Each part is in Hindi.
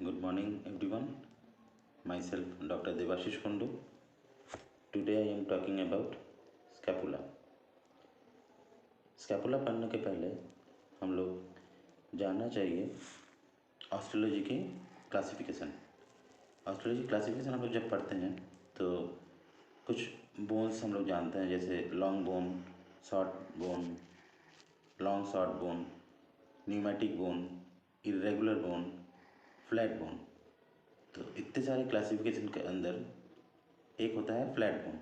Good morning, everyone. Myself, Dr. Devashish Kundu. Today I am talking about scapula. Scapula पढ़ने के पहले हम लोग जानना चाहिए ऑस्ट्रोलॉजी की क्लासिफिकेशन। ऑस्ट्रोलॉजी क्लासिफिकेशन हम लोग जब पढ़ते हैं तो कुछ बोन्स हम लोग जानते हैं, जैसे long bone, short bone, long short bone, pneumatic bone, irregular bone, flat bone. तो इतने सारे क्लासिफिकेशन के अंदर एक होता है फ्लैट बोन।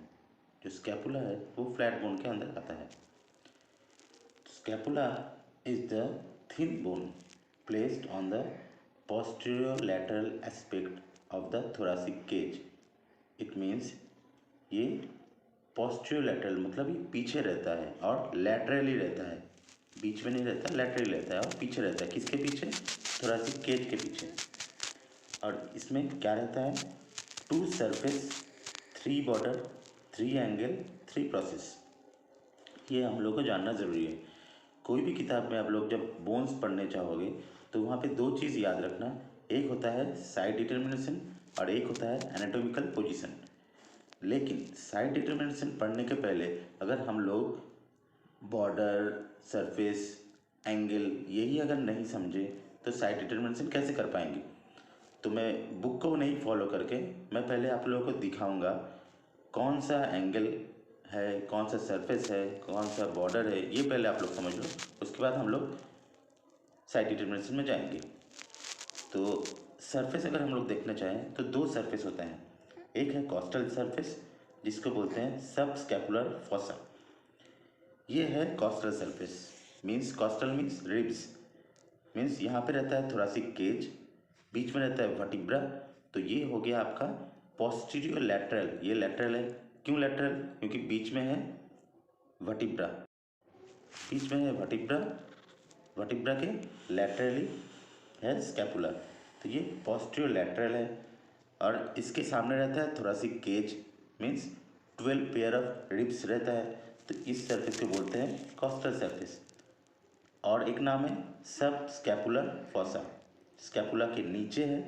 जो स्कैपुला है वो फ्लैट बोन के अंदर आता है। Scapula is the thin bone placed on the posterior lateral aspect of the thoracic cage. It means ये posterior lateral मतलब ये पीछे रहता है और laterally रहता है, बीच में नहीं रहता, laterally रहता है और पीछे रहता है। किसके पीछे? thoracic cage के पीछे। और इसमें क्या रहता है? 2 सरफेस, 3 बॉर्डर, 3 एंगल, 3 प्रोसेस। ये हम लोग को जानना ज़रूरी है। कोई भी किताब में आप लोग जब बोन्स पढ़ने चाहोगे तो वहाँ पे 2 चीज़ याद रखना। एक होता है साइड डिटर्मिनेशन और एक होता है एनाटॉमिकल पोजीशन। लेकिन साइड डिटर्मिनेशन पढ़ने के पहले अगर हम लोग बॉर्डर, सरफेस, एंगल यही अगर नहीं समझे तो साइड डिटर्मिनेशन कैसे कर पाएंगे? तो मैं बुक को नहीं फॉलो करके मैं पहले आप लोगों को दिखाऊंगा कौन सा एंगल है, कौन सा सरफेस है, कौन सा बॉर्डर है, ये पहले आप लोग समझ लो। उसके बाद हम लोग साइड डिटर्मिनेशन में जाएंगे। तो सरफेस अगर हम लोग देखना चाहें तो 2 सरफेस होते हैं। एक है कॉस्टल सरफेस जिसको बोलते हैं सब स्कैपुलर फॉसा। ये है costal surface. Means costal means ribs, means यहाँ पे रहता है थोरासिक केज, बीच में रहता है वर्टिब्रा। तो ये हो गया आपका पोस्टीरियर लैटरल। ये लैटरल है। क्यों लैटरल? क्योंकि बीच में है वर्टिब्रा, बीच में है वर्टिब्रा, वर्टिब्रा के लैटरली है स्कैपुला। तो ये पोस्टीरियर लैटरल है और इसके सामने रहता है thoracic cage, means 12 pair of ribs रहता है। तो इस सरफेस को बोलते हैं कॉस्टल सरफेस। और एक नाम है सब स्कैपुलर फॉसा। स्कैपुला के नीचे है।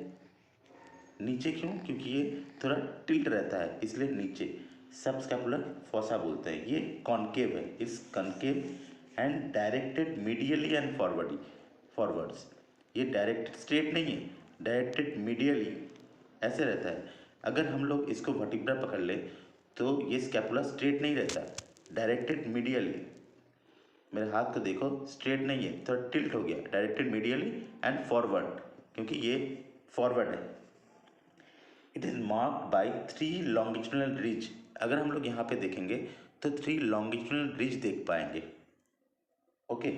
नीचे क्यों? क्योंकि ये थोड़ा टिल्ट रहता है इसलिए नीचे सब स्कैपुलर फॉसा बोलते हैं। ये कॉन्केव है, इस concave and directed medially and forwards. ये डायरेक्टेड स्ट्रेट नहीं है, डायरेक्टेड मीडियली ऐसे रहता है। अगर हम लोग इसको वर्टिब्रा पकड़ ले तो ये स्कैपुला स्ट्रेट नहीं रहता, डायरेक्टेड मीडियली। मेरे हाथ को देखो, स्ट्रेट नहीं है, थोड़ा टिल्ट हो गया, डायरेक्टेड मीडियली एंड फॉरवर्ड, क्योंकि ये फॉरवर्ड है। It is marked by 3 longitudinal ridge. अगर हम लोग यहाँ पे देखेंगे तो 3 लॉन्गिट्यूडिनल रिज देख पाएंगे। Okay,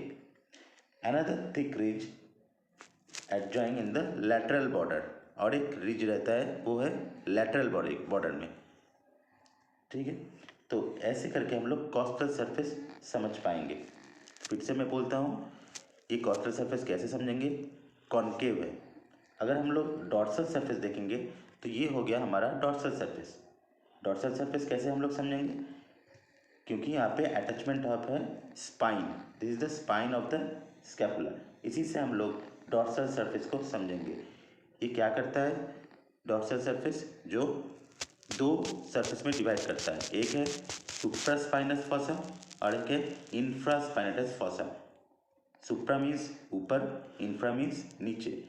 another thick ridge adjoining in the lateral border. और एक रिज रहता है वो है लैटरल बॉर्डर में। ठीक है, तो ऐसे करके हम लोग कॉस्टल सरफेस समझ पाएंगे। फिर से मैं बोलता हूँ, ये कॉस्टल सरफेस कैसे समझेंगे? कॉन्केव है। अगर हम लोग डॉर्सल सरफेस देखेंगे तो ये हो गया हमारा डॉर्सल सरफेस। डॉर्सल सरफेस कैसे हम लोग समझेंगे? क्योंकि यहाँ पे अटैचमेंट ऑफ है spine, this is the spine of the scapula. इसी से हम लोग डॉर्सल सरफेस को समझेंगे। ये क्या करता है डॉर्सल सरफेस? जो 2 सरफेस में डिवाइड करता है। एक है सुप्रास्पाइनस फॉसा और एक है इंफ्रास्पाइनेटस फॉसा। सुप्रा मीन्स ऊपर, इंफ्रा मीन्स नीचे।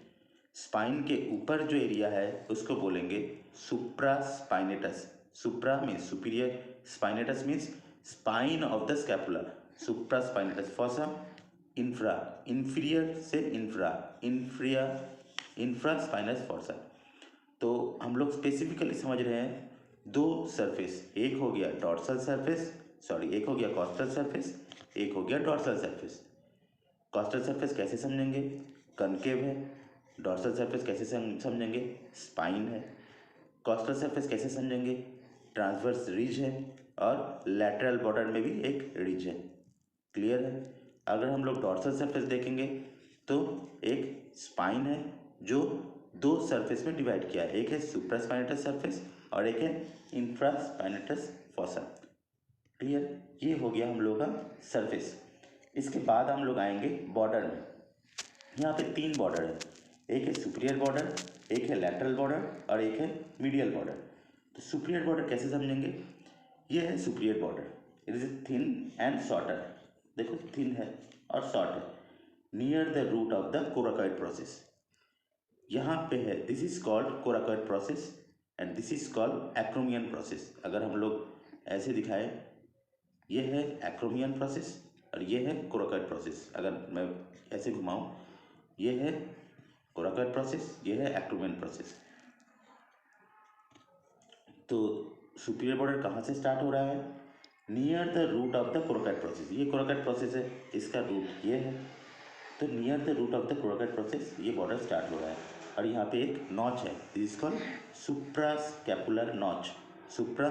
स्पाइन के ऊपर जो एरिया है उसको बोलेंगे supraspinatus. Supra means superior, spinatus means spine of the scapula. Supraspinatus fossa. Infra, inferior से इंफ्रास्पाइनस फॉसा। तो हम लोग स्पेसिफिकली समझ रहे हैं 2 सरफेस। एक हो गया डॉर्सल सरफेस, सॉरी एक हो गया कॉस्टल सरफेस, एक हो गया डॉर्सल सरफेस। कॉस्टल सरफेस कैसे समझेंगे? कनकेव है। डॉर्सल सरफेस कैसे समझेंगे? स्पाइन है। कॉस्टल सरफेस कैसे समझेंगे? ट्रांसवर्स रिज है और लैटरल बॉर्डर में भी एक रिज है। क्लियर है? अगर हम लोग डॉर्सल सरफेस देखेंगे तो एक स्पाइन है जो 2 सरफेस में डिवाइड किया है। एक है सुप्रास्पाइनेटस सरफेस और एक है इंफ्रास्पाइनेटस फॉसा। क्लियर? ये हो गया हम लोग का सरफेस। इसके बाद हम लोग आएंगे बॉर्डर में। यहाँ पे 3 बॉर्डर है। एक है सुपीरियर बॉर्डर, एक है लैटरल बॉर्डर और एक है मीडियल बॉर्डर। तो सुपीरियर बॉर्डर कैसे समझेंगे? ये है superior border, it is thin and shorter. देखो थिन है और शॉर्ट है, near the root of the coracoid process. यहाँ पे है, this is called coracoid process and this is called acromion process. अगर हम लोग ऐसे दिखाएं, ये है एक्रोमियन प्रोसेस और ये है कोराकॉइड प्रोसेस। अगर मैं ऐसे घुमाऊं, ये है कोराकॉइड प्रोसेस, ये है एक्रोमियन प्रोसेस। तो सुपीरियर बॉर्डर कहाँ से स्टार्ट हो रहा है? Near the root of the coracoid process. ये कोराकॉइड प्रोसेस है, इसका रूट ये है, तो near the root of the coracoid process ये बॉर्डर स्टार्ट हो रहा है। और यहाँ पे एक नॉच है, this is called suprascapular notch. Supra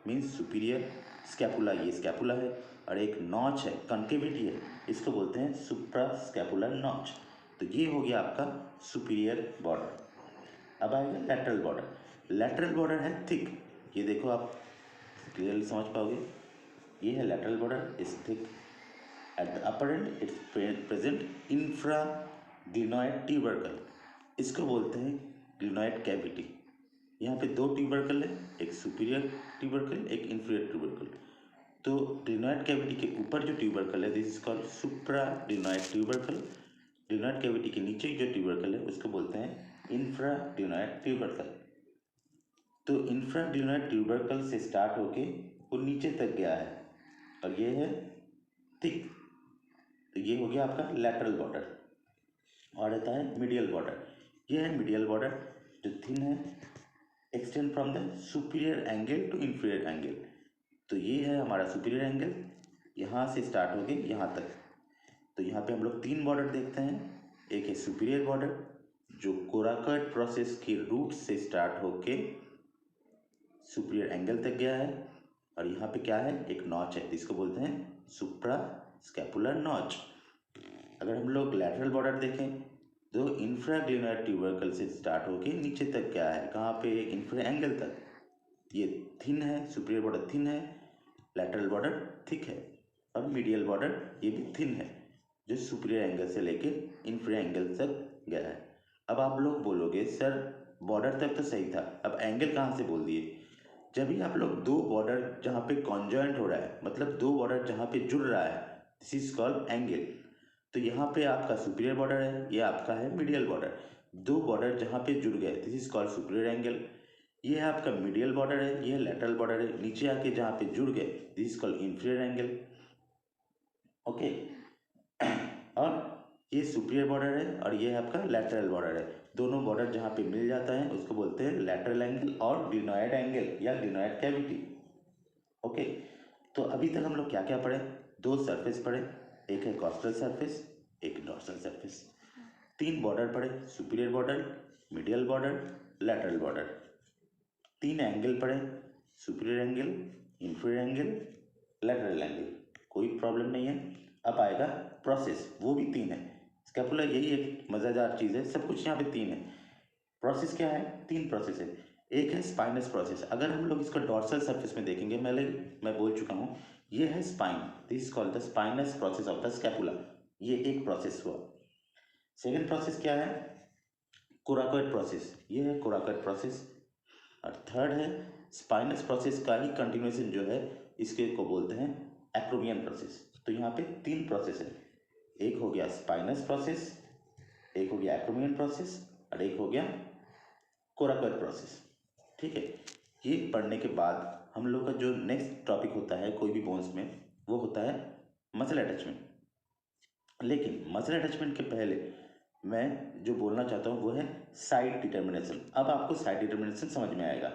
means superior, scapula ये स्कैपुला है, और एक नॉच है, कॉन्केविटी है, इसको बोलते हैं सुप्रास्कैपुलर नॉच। तो ये हो गया आपका सुपीरियर बॉर्डर। अब आएगा लैटरल बॉर्डर। लैटरल बॉर्डर है थिक, ये देखो आप क्लियरली समझ पाओगे, ये है lateral border is thick. At the upper end it's present infraglenoid tubercle, इसको बोलते हैं ग्लिनॉइड कैविटी। यहाँ पे दो ट्यूबरकल है, एक सुपीरियर ट्यूबरकल, एक इंफीरियर ट्यूबरकल। तो ग्लिनॉइड कैविटी के ऊपर जो ट्यूबरकल है this is called supraglenoid tubercle. Glenoid cavity के नीचे जो ट्यूबरकल है उसको बोलते हैं इंफ्राग्लिनॉइड ट्यूबरकल। तो इंफ्राग्लिनॉइड ट्यूबरकल से स्टार्ट होके वो नीचे तक गया है और ये है थिक। तो ये हो गया आपका लैटरल बॉर्डर। और रहता है मीडियल बॉर्डर। ये है मीडियल बॉर्डर जो थिन है, extend from the superior angle to inferior angle. तो ये है हमारा सुपीरियर एंगल, यहाँ से स्टार्ट हो गए यहाँ तक। तो यहाँ पे हम लोग तीन बॉर्डर देखते हैं। एक है सुपीरियर बॉर्डर जो कोराकॉइड प्रोसेस के रूट से स्टार्ट होके सुपीरियर एंगल तक गया है, और यहाँ पे क्या है, एक नॉच है, इसको बोलते हैं सुप्रास्कैपुलर नॉच। अगर हम लोग लैटरल बॉर्डर देखें तो इंफ्राग्लिनॉइड ट्यूबरकल से स्टार्ट होके नीचे तक क्या है, कहाँ पे, इंफ्रा एंगल तक। ये थिन है, सुपीरियर बॉर्डर थिन है, लैटरल बॉर्डर थिक है, और मीडियल बॉर्डर ये भी थिन है जो सुपीरियर एंगल से लेके इंफ्रा एंगल तक गया है। अब आप लोग बोलोगे सर बॉर्डर तक तो सही था, अब एंगल कहाँ से बोल दिए? जब भी आप लोग दो बॉर्डर जहाँ पे कॉन्जॉइंट हो रहा है, मतलब दो बॉर्डर जहाँ पे जुड़ रहा है, दिस इज कॉल्ड एंगल। तो यहाँ पे आपका सुपीरियर बॉर्डर है, ये आपका है मीडियल बॉर्डर। दो बॉर्डर जहाँ पे जुड़ गए this is called superior angle. ये है आपका मीडियल बॉर्डर है, ये लैटरल बॉर्डर है, नीचे आके जहाँ पे जुड़ गए this is called inferior angle. Okay, और ये सुपीरियर बॉर्डर है और ये आपका लैटरल बॉर्डर है। दोनों बॉर्डर जहाँ पे मिल जाता है उसको बोलते हैं लैटरल एंगल और ग्लिनॉइड एंगल या ग्लिनॉइड कैविटी। ओके, तो अभी तक हम लोग क्या क्या पढ़े? दो सरफेस पढ़े, एक है कॉस्टल सरफेस, एक डॉर्सल सरफेस। तीन बॉर्डर पढ़े, superior border, medial border, lateral border. तीन एंगल पढ़े, superior angle, inferior angle, lateral angle. कोई प्रॉब्लम नहीं है। अब आएगा प्रोसेस, वो भी तीन है। स्कैपुला यही एक मज़ेदार चीज़ है, सब कुछ यहाँ पे तीन है। प्रोसेस क्या है? तीन प्रोसेस है। एक है स्पाइनस प्रोसेस। अगर हम लोग इसको डॉर्सल सरफेस में देखेंगे, मैं बोल चुका हूँ, ये है spine, this is called the spinous process of the scapula. ये एक प्रोसेस हुआ। सेकेंड प्रोसेस क्या है? कोराकॉइड प्रोसेस, ये है कोराकॉइड प्रोसेस। और थर्ड है स्पाइनस प्रोसेस का ही कंटिन्यूएशन जो है, इसके को बोलते हैं एक्रोमियन प्रोसेस। तो यहाँ पे तीन प्रोसेस है, एक हो गया स्पाइनस प्रोसेस, एक हो गया एक्रोमियन प्रोसेस, और एक हो गया कोराकॉइड प्रोसेस। ठीक है, ये पढ़ने के बाद हम लोग का जो नेक्स्ट टॉपिक होता है कोई भी बोन्स में, वो होता है मसल अटैचमेंट। लेकिन मसल अटैचमेंट के पहले मैं जो बोलना चाहता हूँ वो है साइड डिटर्मिनेशन। अब आपको साइड डिटर्मिनेशन समझ में आएगा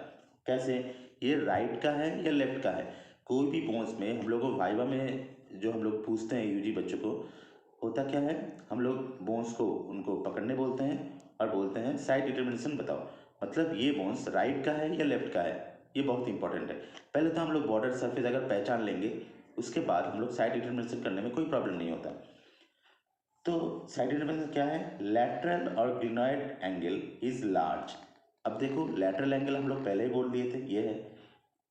कैसे, ये राइट का है या लेफ्ट का है। कोई भी बोन्स में हम लोग को वाइवा में जो हम लोग पूछते हैं यूजी बच्चों को, होता क्या है, हम लोग बोन्स को उनको पकड़ने बोलते हैं और बोलते हैं साइड डिटर्मिनेशन बताओ, मतलब ये बोन्स राइट का है या लेफ्ट का है। ये बहुत इंपॉर्टेंट है। पहले तो हम लोग बॉर्डर सरफेस अगर पहचान लेंगे, उसके बाद हम लोग साइड डिटर्मिनेशन करने में कोई प्रॉब्लम नहीं होता। तो साइड डिटर्मिनेशन क्या है? लैटरल और ग्लिनॉइड एंगल इज लार्ज। अब देखो लैटरल एंगल हम लोग पहले ही बोल दिए थे, ये है,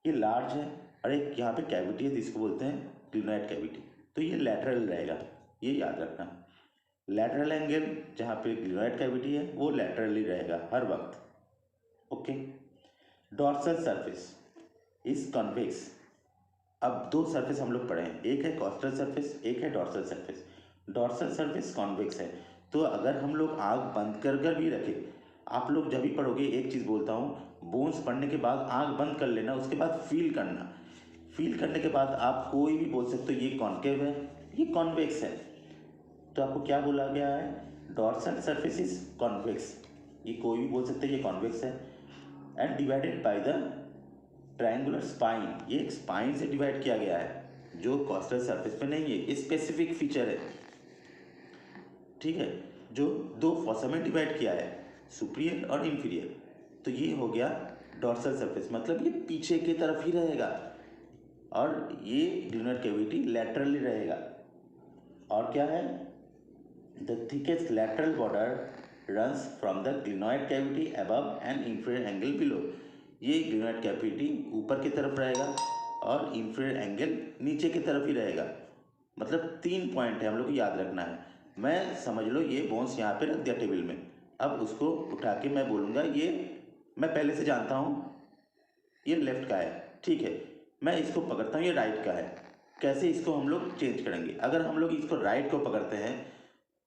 ये लार्ज है, और एक यहाँ पे कैविटी है जिसको बोलते हैं ग्लिनॉइड कैविटी, तो ये लैटरल रहेगा, ये याद रखना। लैटरल एंगल जहाँ पे ग्लिनोइड कैविटी है वो लैटरली रहेगा हर वक्त। Okay. Dorsal surface is convex. अब दो सरफेस हम लोग पढ़े हैं, एक है कॉस्टल सरफेस, एक है dorsal surface. Dorsal surface convex है, तो अगर हम लोग आँख बंद कर कर भी रखें, आप लोग जब भी पढ़ोगे एक चीज़ बोलता हूँ, बोन्स पढ़ने के बाद आँख बंद कर लेना, उसके बाद फील करना, फील करने के बाद आप कोई भी बोल सकते हो ये कॉन्केव है, ये कॉन्वेक्स है। तो आपको क्या बोला गया है, डॉर्सल सरफेस इज कॉन्वेक्स, ये कोई भी बोल सकते हैं ये कॉन्वेक्स है। And divided by the triangular spine, ये एक स्पाइन से डिवाइड किया गया है जो कॉस्टल सरफेस पे नहीं है, ये स्पेसिफिक फीचर है। ठीक है, जो दो फॉसा में डिवाइड किया है, सुपीरियर और इंफीरियर। तो ये हो गया डॉर्सल सरफेस, मतलब ये पीछे की तरफ ही रहेगा और ये ग्लिनोइड कैविटी लैटरली रहेगा। और क्या है, the thickest lateral border runs from the glenoid cavity above and inferior angle below. ये ग्लिनोइड कैविटी ऊपर की तरफ रहेगा और इंफीरियर एंगल नीचे की तरफ ही रहेगा। मतलब 3 पॉइंट है, हम लोग को याद रखना है। मैं समझ लो ये बोन्स यहाँ पे रख दिया टेबल में, अब उसको उठा के मैं बोलूँगा ये मैं पहले से जानता हूँ ये लेफ्ट का है, ठीक है, मैं इसको पकड़ता हूँ ये राइट का है। कैसे इसको हम लोग चेंज करेंगे, अगर हम लोग इसको राइट को पकड़ते हैं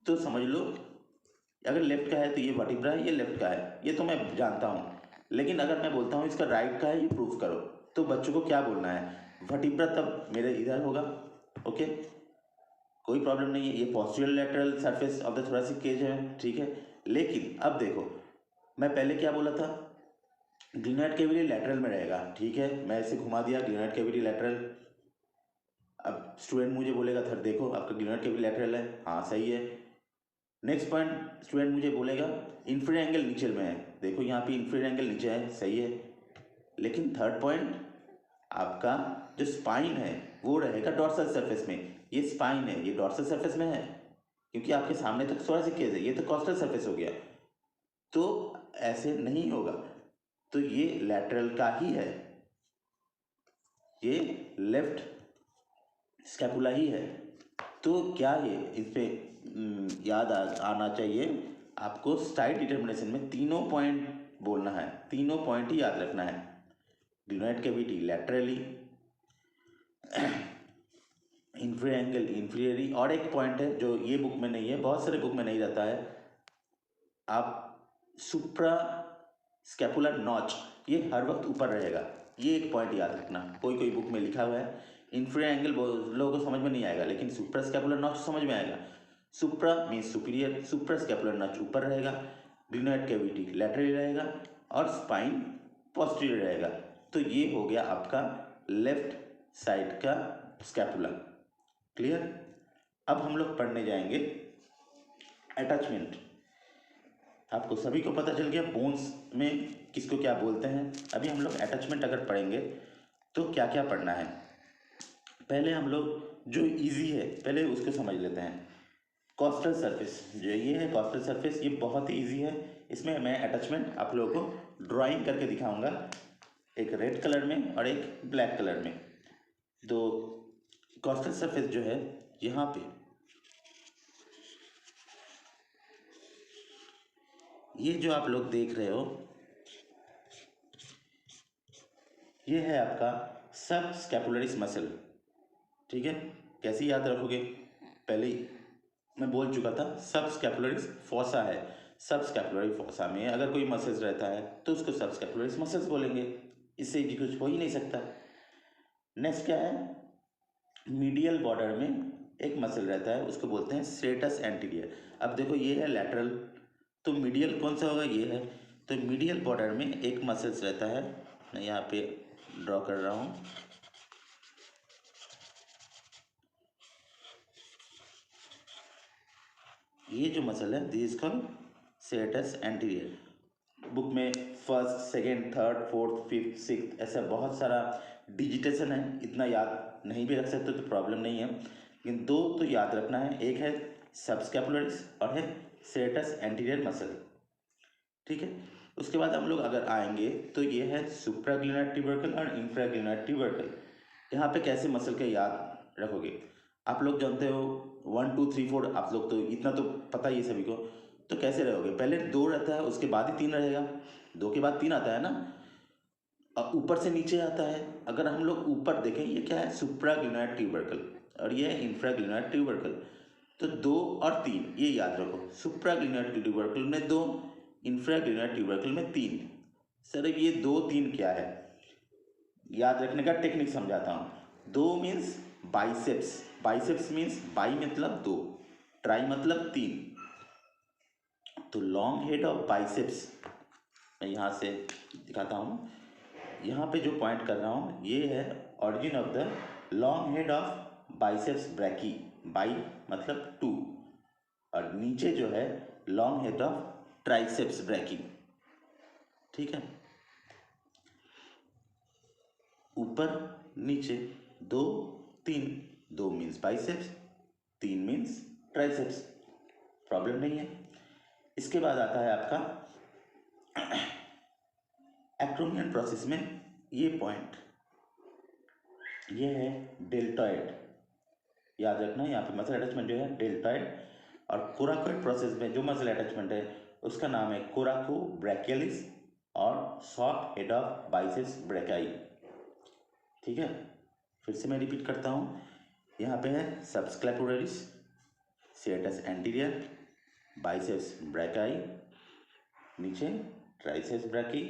तो समझ लो अगर लेफ्ट का है तो ये वर्टिब्रा है, ये लेफ्ट का है, ये तो मैं जानता हूँ। लेकिन अगर मैं बोलता हूँ इसका राइट का है, ये प्रूफ करो, तो बच्चों को क्या बोलना है, वर्टिब्रा तब मेरे इधर होगा। ओके, कोई प्रॉब्लम नहीं है, ये posterior lateral surface of the thoracic cage है, ठीक है। लेकिन अब देखो मैं पहले क्या बोला था, ग्लिनोइड कैविटी लैटरल में रहेगा, ठीक है, मैं इसे घुमा दिया ग्लिनोइड कैविटी लैटरल। अब स्टूडेंट मुझे बोलेगा सर देखो आपका ग्लिनोइड कैविटी लैटरल है, हाँ सही है। नेक्स्ट पॉइंट स्टूडेंट मुझे बोलेगा इंफीरियर एंगल नीचे में है, देखो यहाँ पे इंफीरियर एंगल नीचे है, सही है। लेकिन थर्ड पॉइंट आपका जो स्पाइन है वो रहेगा डॉर्सल सरफेस में, ये स्पाइन है ये डॉर्सल सरफेस में है, क्योंकि आपके सामने तक थोरैसिक केज है, ये तो कॉस्टल सरफेस हो गया, तो ऐसे नहीं होगा, तो ये लैटरल का ही है, ये लेफ्ट स्कैपुला ही है। तो क्या ये इस पे याद आना चाहिए आपको, स्टाइल डिटर्मिनेशन में तीनों पॉइंट बोलना है, तीनों पॉइंट ही याद रखना है, glenoid cavity laterally, inferior angle inferiorly, और एक पॉइंट है जो ये बुक में नहीं है, बहुत सारे बुक में नहीं रहता है, आप सुप्रा स्कैपुलर नॉच, ये हर वक्त ऊपर रहेगा, ये एक पॉइंट याद रखना, कोई कोई बुक में लिखा हुआ है। इंफीरियर एंगल लोगों को समझ में नहीं आएगा, लेकिन सुप्रा स्कैपुलर नॉच समझ में आएगा। सुप्रा मीन्स सुपीरियर, सुप्रा स्कैपुलर नॉच ऊपर रहेगा, ग्लिनोइड कैविटी लैटरली रहेगा और स्पाइन पोस्टीरियर रहेगा। तो ये हो गया आपका लेफ्ट साइड का स्कैपुला। क्लियर। अब हम लोग पढ़ने जाएंगे अटैचमेंट। आपको सभी को पता चल गया बोन्स में किसको क्या बोलते हैं। अभी हम लोग अटैचमेंट अगर पढ़ेंगे तो क्या क्या पढ़ना है, पहले हम लोग जो इजी है पहले उसको समझ लेते हैं। कॉस्टल सरफेस, जो ये है कॉस्टल सरफेस, ये बहुत ही इजी है। इसमें मैं अटैचमेंट आप लोगों को ड्राइंग करके दिखाऊंगा, एक रेड कलर में और एक ब्लैक कलर में। तो कॉस्टल सरफेस जो है यहाँ पे ये जो आप लोग देख रहे हो ये है आपका सब स्कैपुलरिस मसल, ठीक है। कैसे याद रखोगे, पहले ही मैं बोल चुका था, सब स्कैपुलरिस फॉसा है, सब स्कैपुलरी फॉसा में अगर कोई मसल्स रहता है तो उसको सब स्कैपुलरिस मसल्स बोलेंगे, इससे भी कुछ हो ही नहीं सकता। नेक्स्ट क्या है, मीडियल बॉर्डर में एक मसल रहता है उसको बोलते हैं स्ट्रेटस एंटीरियर। अब देखो ये है लैटरल, तो मीडियल कौन सा होगा, ये है। तो मीडियल बॉर्डर में एक मसल्स रहता है, मैं यहाँ पे ड्रॉ कर रहा हूँ, ये जो मसल है this is called serratus anterior. Book में first second third fourth fifth six ऐसा बहुत सारा डिजिटेशन है, इतना याद नहीं भी रख सकते तो प्रॉब्लम नहीं है, लेकिन दो तो याद रखना है, एक है सबस्कैपुलरिस और है स्ट्रेटस एंटीरियर मसल, ठीक है। उसके बाद हम लोग अगर आएंगे तो ये है सुप्राग्लिनर ट्यूबरकल और इंफ्राग्लिनर ट्यूबरकल। यहाँ पे कैसे मसल के याद रखोगे, आप लोग जानते हो 1 2 3 4, आप लोग तो इतना तो पता ही है सभी को। तो कैसे रहोगे, पहले 2 रहता है उसके बाद ही 3 रहेगा, 2 के बाद 3 आता है ना। अब ऊपर से नीचे आता है, अगर हम लोग ऊपर देखें ये क्या है, सुप्राग्लिनाइड ट्यूबरकल और ये है इंफ्राग्लिनाइड ट्यूबरकल। तो 2 और 3 ये याद रखो, सुप्राग्लिनाइड ट्यूबरकल में 2, इंफ्राग्लिनाइड ट्यूबरकल में 3। सर अब ये 2 3 क्या है, याद रखने का टेक्निक समझाता हूँ। 2 means biceps, biceps means by मतलब 2, ट्राई मतलब 3। तो लॉन्ग हेड ऑफ बाइसेप्स, मैं यहाँ से दिखाता हूँ, यहाँ पे जो पॉइंट कर रहा हूँ ये है origin of the long head of biceps brachy, by मतलब 2, और नीचे जो है long head of triceps brachy. ठीक है, ऊपर नीचे 2 3, 2 means biceps, 3 means triceps, problem नहीं है। इसके बाद आता है आपका एक्रोमियन प्रोसेस में ये पॉइंट, ये है डेल्टॉइड, याद रखना यहाँ पे मसल अटैचमेंट जो है डेल्टॉइड। और कोराकोइड प्रोसेस में जो मसल अटैचमेंट है उसका नाम है कोराको ब्रैकियलिस और सॉफ्ट हेड ऑफ बाइसेप्स ब्रैकाई। ठीक है, फिर से मैं रिपीट करता हूँ, यहाँ पे है सबस्क्लेपुलरिस, सिएटस एंटीरियर, बाइसेप्स ब्रैकाई, नीचे ट्राइसेप्स ब्रैकी,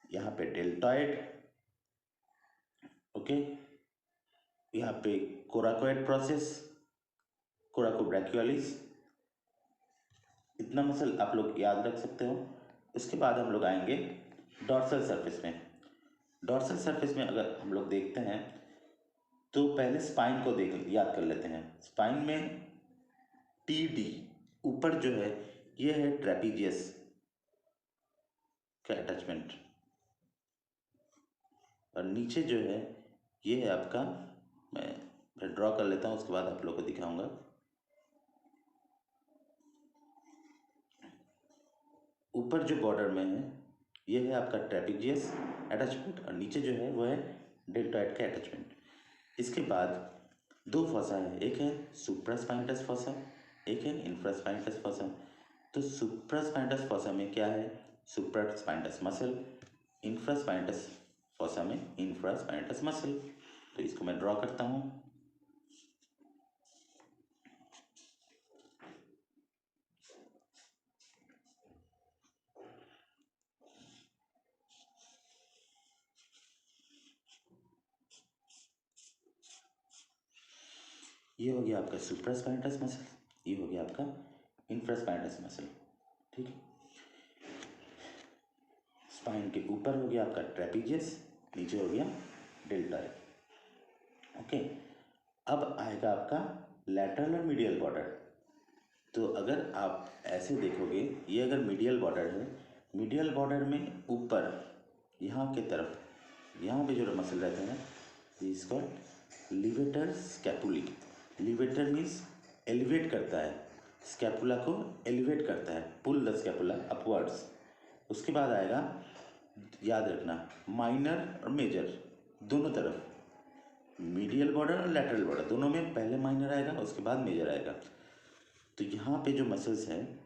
यहाँ पे डेल्टॉइड, ओके, यहाँ पे कोराकोइड प्रोसेस, कोराको ब्रैकियलिस, इतना मसल आप लोग याद रख सकते हो। उसके बाद हम लोग आएंगे डॉर्सल सरफेस में। डॉर्सल सरफेस में अगर हम लोग देखते हैं तो पहले स्पाइन को देख याद कर लेते हैं। स्पाइन में टी डी ऊपर जो है ये है ट्रेपीजियस का अटैचमेंट, और नीचे जो है ये है आपका, मैं ड्रॉ कर लेता हूँ उसके बाद आप लोग को दिखाऊंगा। ऊपर जो बॉर्डर में है ये है आपका ट्रेपीजियस अटैचमेंट, और नीचे जो है वो है डेल्टॉइड का अटैचमेंट। इसके बाद 2 फॉसा है, एक है सुप्रास्पाइनटस फॉसा, एक है इंफ्रास्पाइनटस फॉसा। तो सुप्रास्पाइनटस फॉसा में क्या है, सुप्रास्पाइनटस मसल, इंफ्रास्पाइनटस फॉसा में इंफ्रास्पाइनटस मसल। तो इसको मैं ड्रॉ करता हूँ। ये हो गया आपका सुप्रास्पाइनटस मसल, ये हो गया आपका इंफ्रास्पाइनटस मसल। ठीक है, स्पाइन के ऊपर हो गया आपका ट्रेपीजियस, नीचे हो गया डेल्टॉइड। ओके, अब आएगा आपका लैटरल और मीडियल बॉर्डर। तो अगर आप ऐसे देखोगे, ये अगर मीडियल बॉर्डर है, मीडियल बॉर्डर में ऊपर यहाँ के तरफ, यहाँ पे जो मसल रहते हैं इसको लिवेटर स्कैपुली, लिवेटर मीन्स एलिवेट करता है, स्कैपुला को एलिवेट करता है, पुल द स्कैपुला अपवर्ड्स। उसके बाद आएगा, याद रखना, माइनर और मेजर दोनों तरफ, मीडियल बॉर्डर और लैटरल बॉर्डर दोनों में पहले माइनर आएगा उसके बाद मेजर आएगा। तो यहाँ पे जो मसल्स हैं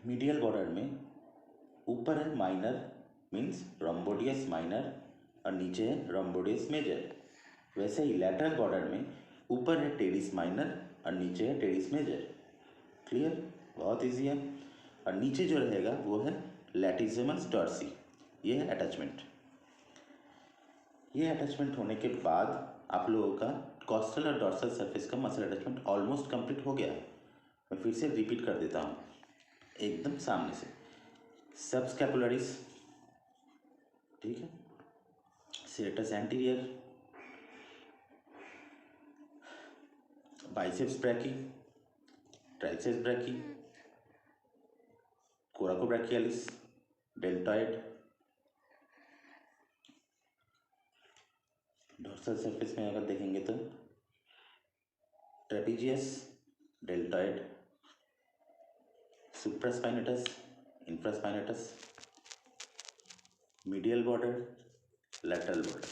मीडियल बॉर्डर में ऊपर है माइनर मीन्स रोम्बोडियस माइनर और नीचे है रोम्बोडियस मेजर। वैसे ही लैटरल बॉर्डर में ऊपर है टेरिस माइनर और नीचे है टेरिस मेजर। क्लियर, बहुत इजी है। और नीचे जो रहेगा वो है लैटिसिमस डॉर्सी, ये है अटैचमेंट। ये अटैचमेंट होने के बाद आप लोगों का कॉस्टल और डॉर्सल सरफेस का मसल अटैचमेंट ऑलमोस्ट कंप्लीट हो गया है। मैं फिर से रिपीट कर देता हूँ एकदम सामने से। सबस्कैपुलरिस, ठीक है, serratus anterior, biceps brachii, triceps brachii, coracobrachialis, deltoid. Dorsal surface में अगर देखेंगे तो trapezius, deltoid, supraspinatus, infraspinatus, medial border, lateral border.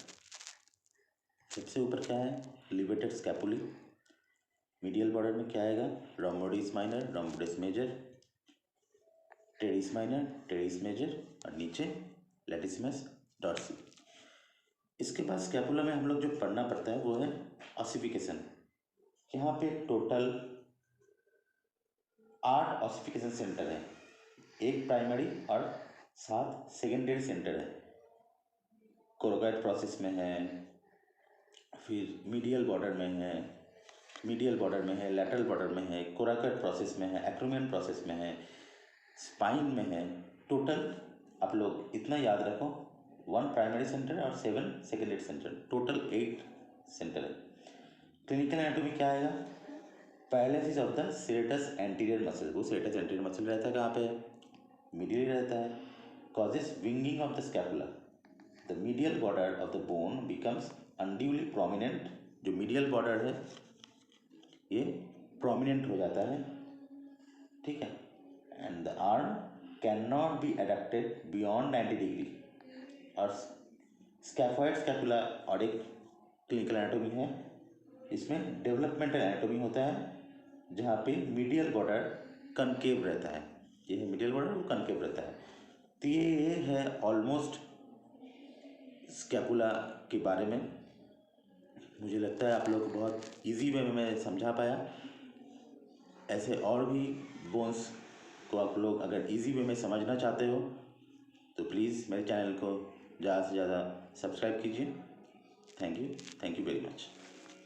सबसे ऊपर क्या है? लिवेटेड स्कैपुली। मीडियल बॉर्डर में क्या आएगा? Rhomboideus minor, rhomboideus major, teres minor, teres major, और नीचे लैटिसिमस डॉर्सी। इसके बाद स्कैपुला में हम लोग जो पढ़ना पड़ता है वो है ऑसिफिकेशन। यहाँ पे टोटल 8 ऑसिफिकेशन सेंटर है, एक प्राइमरी और 7 सेकेंडरी सेंटर है। कोरोगेट प्रोसेस में है, फिर मीडियल बॉर्डर में है, लैटरल बॉर्डर में है, कोराकट प्रोसेस में है, एक्रोमियन प्रोसेस में है, स्पाइन में है। टोटल आप लोग इतना याद रखो, 1 प्राइमरी सेंटर और 7 सेकेंडरी सेंटर, टोटल 8 सेंटर है। क्लिनिकल एनाटॉमी क्या आएगा? Paralysis of the serratus anterior muscle. वो सेरेटस एंटीरियर मसल रहता है कहाँ पे? मीडियली रहता है। Causes winging of the scapula. The medial border of the bone becomes unduly prominent. जो मीडियल बॉर्डर है ये प्रोमिनेंट हो जाता है, ठीक है। And the arm can not be adducted beyond 90 degree. और स्कैफॉइड स्कैपुला और एक क्लिनिकल एनाटॉमी है। इसमें डेवलपमेंटल एनाटॉमी होता है जहाँ पे मीडियल बॉर्डर कनकेव रहता है। ये है मीडियल बॉर्डर, वो कनकेव रहता है। तो ये है ऑलमोस्ट स्कैपुला के बारे में। मुझे लगता है आप लोग को बहुत इजी वे में मैं समझा पाया। ऐसे और भी बोन्स को आप लोग अगर इजी वे में समझना चाहते हो तो प्लीज़ मेरे चैनल को ज़्यादा से ज़्यादा सब्सक्राइब कीजिए। Thank you very much.